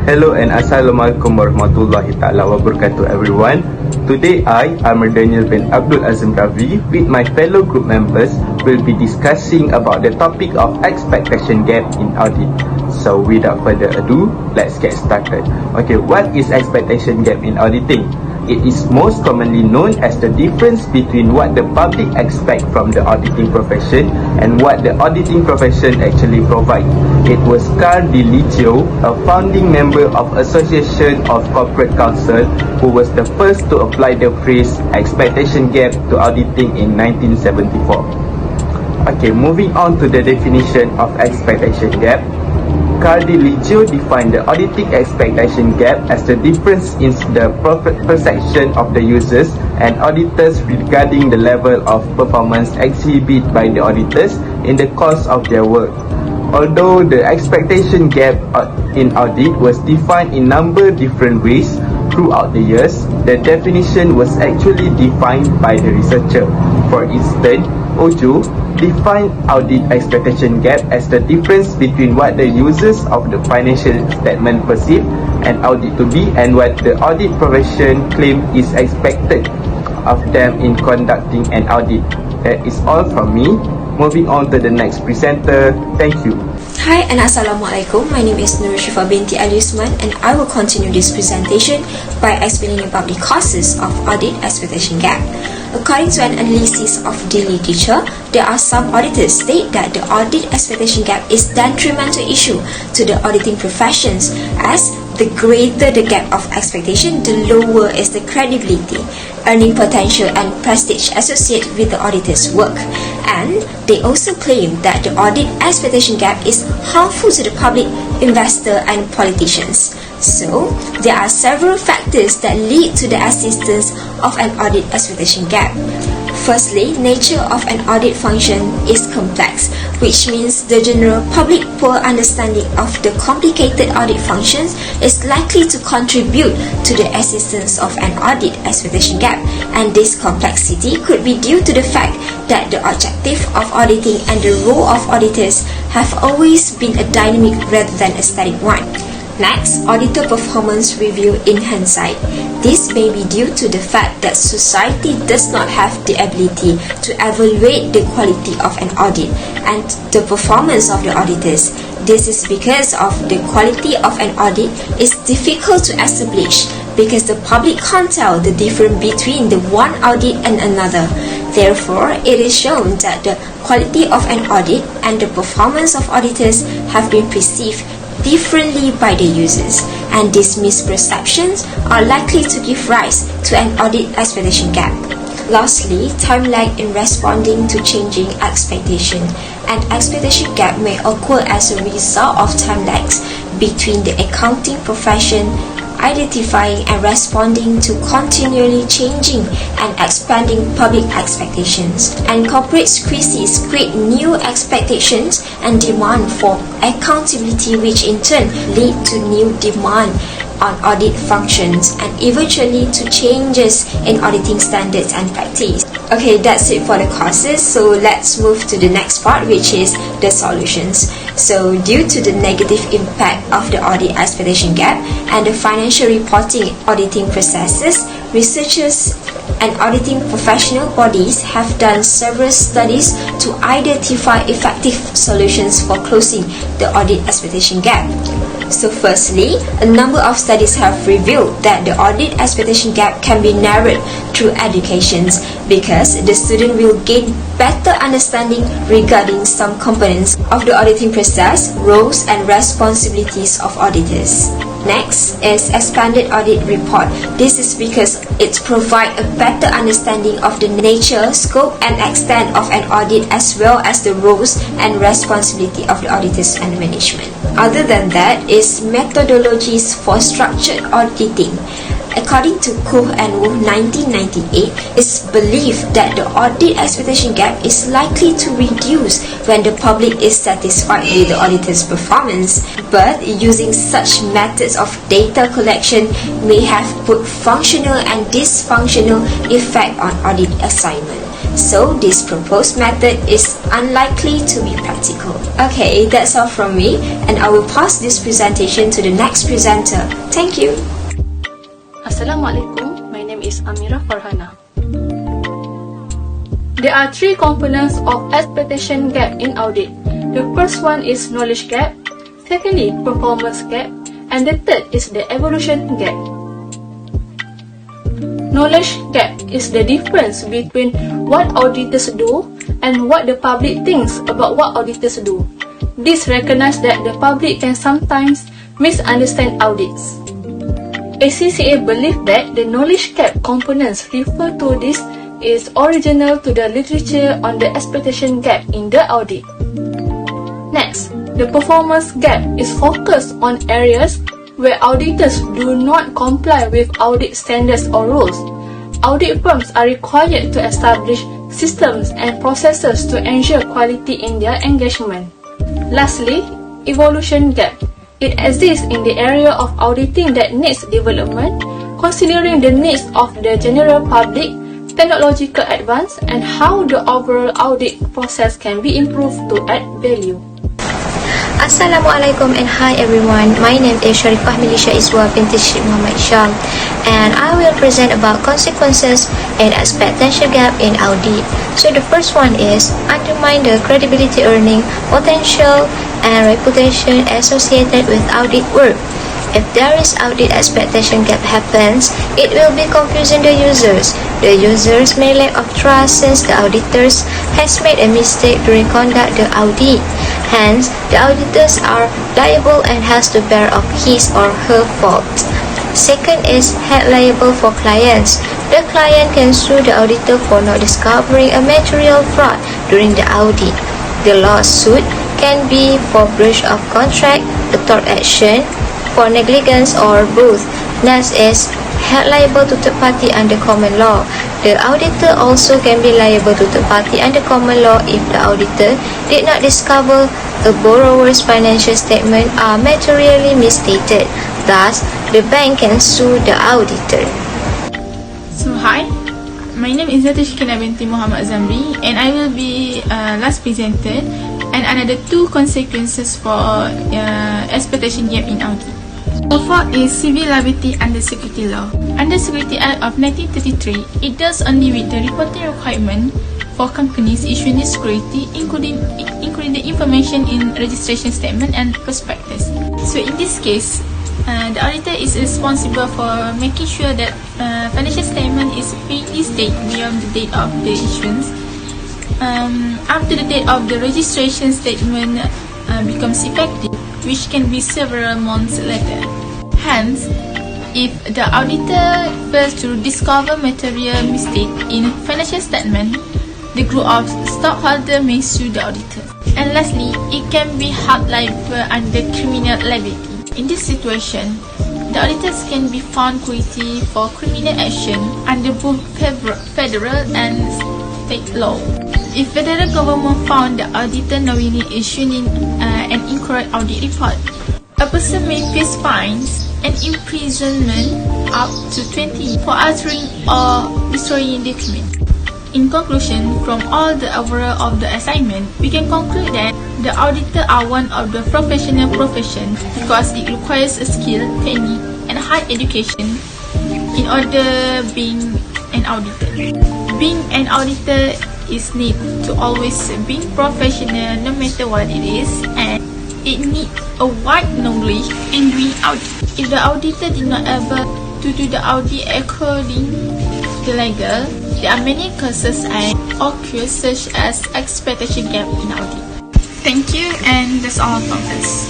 Hello and Assalamualaikum warahmatullahi ta'ala wabarakatuh everyone. Today I, Amr Daniel bin Abdul Azim Ravi, with my fellow group members will be discussing about the topic of expectation gap in audit. So without further ado, let's get started. Okay, what is expectation gap in auditing? It is most commonly known as the difference between what the public expect from the auditing profession and what the auditing profession actually provide. It was Carl DiLicio, a founding member of Association of Corporate Counsel, who was the first to apply the phrase expectation gap to auditing in 1974. Okay, moving on to the definition of expectation gap. Carl DiLicio defined the auditing expectation gap as the difference in the perception of the users and auditors regarding the level of performance exhibited by the auditors in the course of their work. Although the expectation gap in audit was defined in number of different ways throughout the years, the definition was actually defined by the researcher. For instance, Ojo defined audit expectation gap as the difference between what the users of the financial statement perceive an audit to be and what the audit profession claim is expected of them in conducting an audit. That is all from me. Moving on to the next presenter. Thank you. Hi and Assalamualaikum. My name is Nur Shifa binti Ali Usman and I will continue this presentation by explaining about the causes of audit expectation gap. According to an analysis of the literature, there are some auditors state that the audit expectation gap is detrimental issue to the auditing professions, as the greater the gap of expectation, the lower is the credibility, earning potential and prestige associated with the auditor's work. And they also claim that the audit expectation gap is harmful to the public, investor and politicians. So, there are several factors that lead to the existence of an audit expectation gap. Firstly, nature of an audit function is complex, which means the general public poor understanding of the complicated audit functions is likely to contribute to the existence of an audit expectation gap, and this complexity could be due to the fact that the objective of auditing and the role of auditors have always been a dynamic rather than a static one. Next, auditor performance review in hindsight. This may be due to the fact that society does not have the ability to evaluate the quality of an audit and the performance of the auditors. This is because of the quality of an audit is difficult to establish because the public can't tell the difference between the one audit and another. Therefore, it is shown that the quality of an audit and the performance of auditors have been perceived differently by the users, and these misperceptions are likely to give rise to an audit expectation gap. Lastly, time lag in responding to changing expectation. An expectation gap may occur as a result of time lags between the accounting profession identifying and responding to continually changing and expanding public expectations. And corporate crises create new expectations and demand for accountability, which in turn lead to new demand on audit functions and eventually to changes in auditing standards and practice. Okay, that's it for the causes. So let's move to the next part, which is the solutions. So due to the negative impact of the audit expectation gap and the financial reporting auditing processes, researchers and auditing professional bodies have done several studies to identify effective solutions for closing the audit expectation gap. So firstly, a number of studies have revealed that the audit expectation gap can be narrowed through educations because the student will gain better understanding regarding some components of the auditing process, roles and responsibilities of auditors. Next is expanded audit report. This is because it provides a better understanding of the nature, scope and extent of an audit as well as the roles and responsibility of the auditors and management. Other than that is methodologies for structured auditing. According to Koh and Wu 1998, it's believed that the audit expectation gap is likely to reduce when the public is satisfied with the auditor's performance, but using such methods of data collection may have both functional and dysfunctional effect on audit assignment. So this proposed method is unlikely to be practical. Okay, that's all from me, and I will pass this presentation to the next presenter. Thank you. Assalamualaikum, my name is Amira Farhana. There are three components of expectation gap in audit. The first one is knowledge gap, secondly performance gap, and the third is the evolution gap. Knowledge gap is the difference between what auditors do and what the public thinks about what auditors do. This recognizes that the public can sometimes misunderstand audits. ACCA believes that the knowledge gap components referred to this is original to the literature on the expectation gap in the audit. Next, the performance gap is focused on areas where auditors do not comply with audit standards or rules. Audit firms are required to establish systems and processes to ensure quality in their engagement. Lastly, evolution gap. It exists in the area of auditing that needs development, considering the needs of the general public, technological advance, and how the overall audit process can be improved to add value. Assalamualaikum and hi everyone. My name is Sharifah Milisha Iswa binti Sheikh Muhammad Sham, and I will present about consequences and expectation gap in audit. So the first one is undermine the credibility earning potential and reputation associated with audit work. If there is audit expectation gap happens, it will be confusing the users. The users may lack of trust since the auditors has made a mistake during conduct the audit. Hence, the auditors are liable and has to bear of his or her fault. Second is head liable for clients. The client can sue the auditor for not discovering a material fraud during the audit. The lawsuit can be for breach of contract, a tort action, for negligence, or both. Next is head liable to third party under common law. The auditor also can be liable to third party under common law if the auditor did not discover a borrower's financial statement are materially misstated. Thus, the bank can sue the auditor. So hi, my name is Shikina binti Muhammad Zamri, and I will be last presented and another two consequences for expectation gap in audit. So fourth is civil liability under Security Law. Under Security Act of 1933, it does only with the reporting requirement for companies issuing security, including the information in registration statement and prospectus. So in this case, the auditor is responsible for making sure that financial statement is fairly stated beyond the date of the issuance, up to the date of the registration statement becomes effective, which can be several months later. Hence, if the auditor fails to discover material mistake in financial statement, the group of stockholders may sue the auditor. And lastly, it can be held liable under criminal liability. In this situation, the auditors can be found guilty for criminal action under both federal and state law. If federal government found the auditor knowingly issuing an incorrect audit report, a person may face fines and imprisonment up to 20 for altering or destroying documents. In conclusion, from all the overall of the assignment, we can conclude that the auditor are one of the professional professions because it requires a skill, training, and high education in order being an auditor. Being an auditor is need to always be professional no matter what it is, and it needs a wide knowledge in doing audit. If the auditor did not able to do the audit according to legal, there are many causes and occur such as expectation gap in audit. Thank you, and that's all from us.